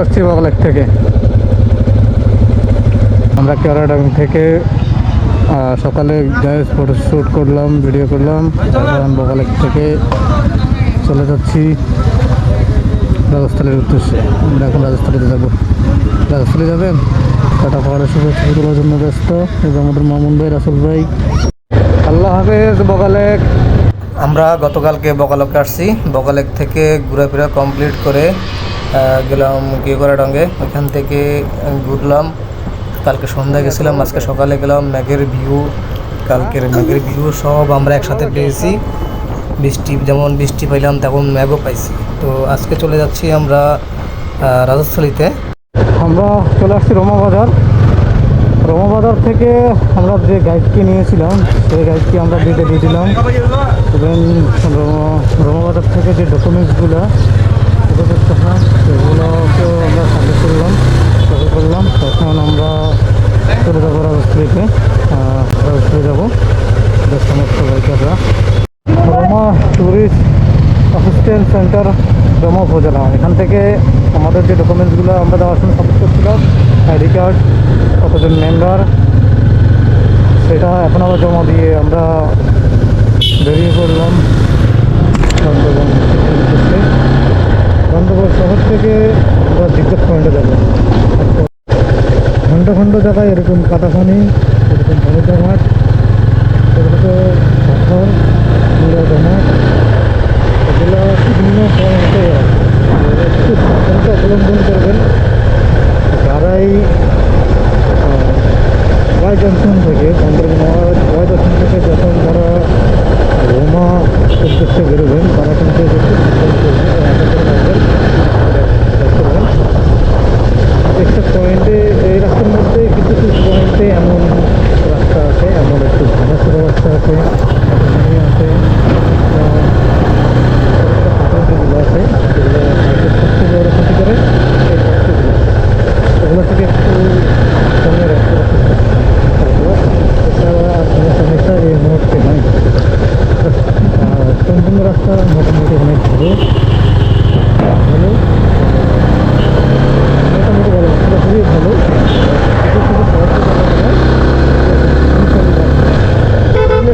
আসছি বগলেক থেকে। আমরা কেরাডাং থেকে সকালে গায়ে ফটোশ্যুট করলাম, ভিডিও করলাম। এখন বগলেক থেকে চলে যাচ্ছি রাজস্থলের উদ্দেশ্যে। আমরা এখন রাজস্থলীতে যাবো। রাজস্থলী যাবেন? টাটা পাহাড়ের সাথে ছবি তোলার জন্য ব্যস্ত। এই যে আমাদের মামুন ভাই, রাসুল ভাই। আল্লাহ হাফেজ বগলেক। আমরা গতকালকে বগলেকে আসছি। বগলেক থেকে ঘোরাফেরা কমপ্লিট করে গেলাম কেরাডাঙ্গে। ওইখান থেকে ঘুরলাম। কালকে সন্ধ্যায় গেছিলাম, আজকে সকালে গেলাম। ম্যাগের ভিউ, কালকের ম্যাগের ভিউ সব আমরা একসাথে পেয়েছি। বৃষ্টি যেমন বৃষ্টি পাইলাম তেমন ম্যাগও পাইছি। তো আজকে চলে যাচ্ছি আমরা রাজস্থলীতে। আমরা চলে আসছি রোমা বাজার। রোমা বাজার থেকে আমরা যে গাইডকে নিয়েছিলাম সেই গাইডকে আমরা দিয়ে দিলাম। এবং রোমা বাজার থেকে যে ডকুমেন্টসগুলো সেগুলোকেও আমরা সাবমিট করলাম। তখন আমরা চলে যাবো রাজস্থলীতে। রাজস্থলী যাবো সমস্ত বাইকাররা। Ruma tourist assistant centre Ruma উপজেলা। এখান থেকে আমাদের যে ডকুমেন্টসগুলো আমরা দেওয়ার সময় সাবমিট করছিলাম, আইডি কার্ড, কতজন মেম্বার, সেটা এখন আবার জমা দিয়ে আমরা বেরিয়ে পড়লাম বান্দরবান উদ্দেশ্যে। বান্দরবান শহর থেকে আমরা জিজ্ঞাস পয়েন্টে যাবো। খণ্ড খণ্ড জায়গায় এরকম কাটাখানি, এরকম সমুদ্র মাঠ, ছোটো ছোটো পাথর, জমাট, এগুলো বিভিন্ন পয়েন্টে একটু সাবধানতা অবলম্বন করবেন। যারাই ওয়াই জংশন থেকে ওয়াই জংশন থেকে যখন যারা রোমা উদ্দেশ্যে বেরোবেন তারা কিন্তু একটা পয়েন্টে এই রাস্তার মধ্যে কিছু কিছু পয়েন্টে এমন রাস্তা আছে, এমন একটু ভাঙাচোরা রাস্তা আছে, আছে যেগুলো আছে সেগুলো সবচেয়ে বড় ক্ষতি করে এই রাস্তাগুলো। ওগুলো থেকে একটু কমে রাখতে এছাড়া কোনো সমস্যা এই মুহূর্তে নাই। সম্পূর্ণ রাস্তা মোটামুটি অনেক ভালো ভালো মোটামুটি ভালো, রাস্তাটা খুবই ভালো।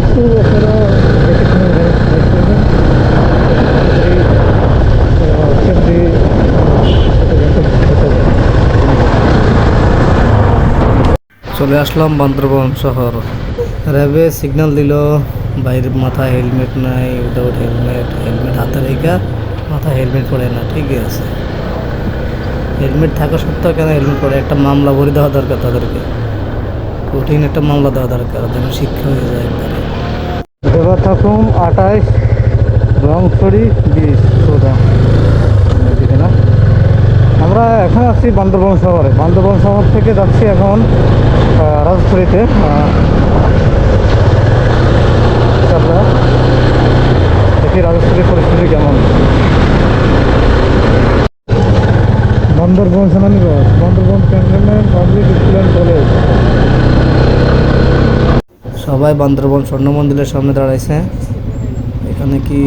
একটু আপনারা দেখে শুনে গাড়ি করবেন। চলে আসলাম বান্দরবান শহর। র্যাবে সিগন্যাল দিল, বাইরের মাথায় হেলমেট নাই, উইদাউট হেলমেট হাতে রেখা মাথায় হেলমেট পরে না। ঠিকই আছে, হেলমেট থাকা সত্ত্বেও কেন হেলমেট পরে? একটা মামলা ভরে দেওয়া দরকার তাদেরকে, কঠিন একটা মামলা দেওয়া দরকার, যেন শিক্ষা হয়ে যায় একবারে। দেবা থাকুম 28 রংছড়ি 20 সোজা এদিকে না। আমরা এখন আসছি বান্দরবান শহরে। বান্দরবান শহর থেকে যাচ্ছি এখন রাজস্থলীতে। দেখি রাজস্থলীর পরিস্থিতি কেমন। বান্দরবান সেনানিবাস, Bandarban cantonment public school and college. সবাই বান্দরবান স্বর্ণ মন্দিরের সামনে দাঁড়াইছে। এখানে কি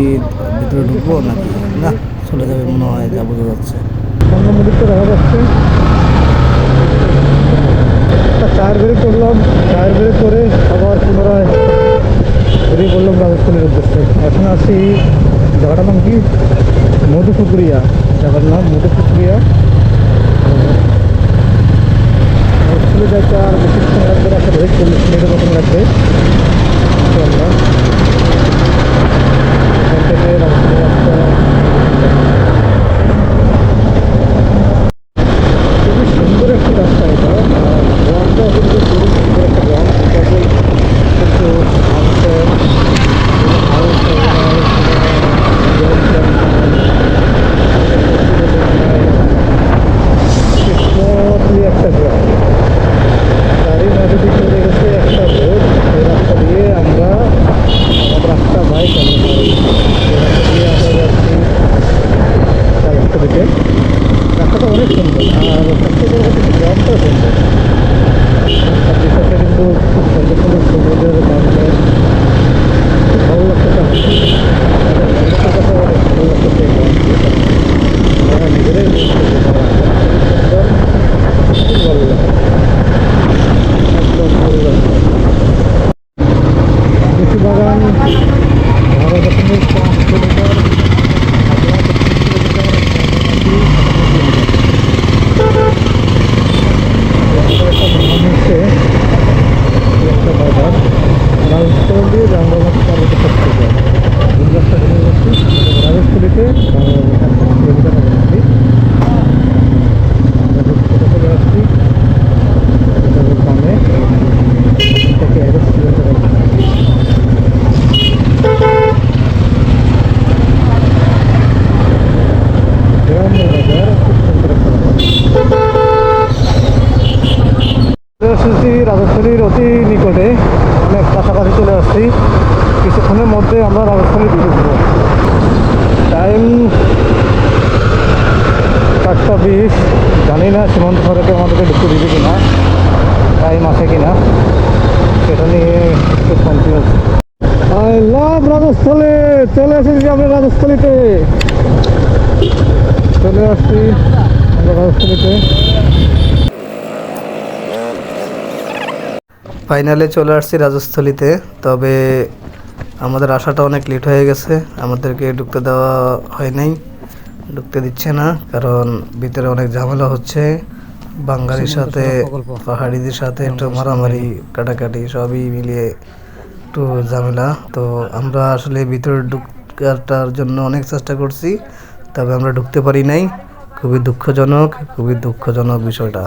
ভিতরে ঢুকবো নাকি না? চলে যাবে মনে হয়, যা বোঝা যাচ্ছে। স্বর্ণ মন্দিরটা দেখা যাচ্ছে। টায়ার ব্রেক করলাম, টায়ার ব্রেক করে আবার পুনরায় বেরিয়ে পড়লাম রাজস্থলীর উদ্দেশ্যে। এখন আছি, জায়গাটার নাম কি? মধুপুকুরিয়া। জায়গার নাম মধুপুকুরিয়া। রাজস্থলী যাইতে আর বেশিক্ষণ লাগবে না, 40 মিনিটের মতন লাগবে। আমরা এখান থেকে রাজস্থলী রাস্তা খুবই সুন্দর একটি রাস্তা। এটা গ্রামটাও কিন্তু খুবই সুন্দর একটা গ্রাম। কিন্তু একটা গ্রাম, তারই মাঝে দিয়ে চলে গেছে একটা রোড। এই রাস্তা দিয়ে আমরা আমাদের রাস্তা বাইক এই রাস্তা দিয়ে আমরা যাচ্ছি রাস্তা দিকে। রাস্তাটা অনেক সুন্দর, আর সবচেয়ে বড় কথা গ্রামটাও সুন্দর। আর বিষয়টা কিন্তু খুব সুন্দর সুন্দর সমুদ্রের বাংলায় খুব ভালো লাগতেছে। অনেক ভালো লাগতেছে। আমরা নিজেরাই এসেছি রাজস্থলীর অতি নিকটে, অনেক কাছাকাছি চলে আসছি। কিছুক্ষণের মধ্যে আমরা রাজস্থলী ঢুকবো। টাইম 4:20। জানি না সীমান্ত সড়কে আমাদেরকে ঢুকতে দিবে কিনা, টাইম আছে কিনা, সেটা নিয়ে একটু কনফিউজ। I love Rajasthali. চলে এসেছি আমরা রাজস্থলীতে, চলে আসছি আমরা রাজস্থলীতে। ফাইনালে চলে আসছি রাজস্থলীতে। তবে আমাদের আসাটা অনেক লেট হয়ে গেছে, আমাদেরকে ঢুকতে দেওয়া হয় নাই, ঢুকতে দিচ্ছে না, কারণ ভিতরে অনেক ঝামেলা হচ্ছে। বাঙালির সাথে পাহাড়িদের সাথে একটু মারামারি কাটাকাটি সবই মিলিয়ে একটু ঝামেলা। তো আমরা আসলে ভিতরে ঢুকাটার জন্য অনেক চেষ্টা করছি, তবে আমরা ঢুকতে পারি নাই। খুবই দুঃখজনক বিষয়টা।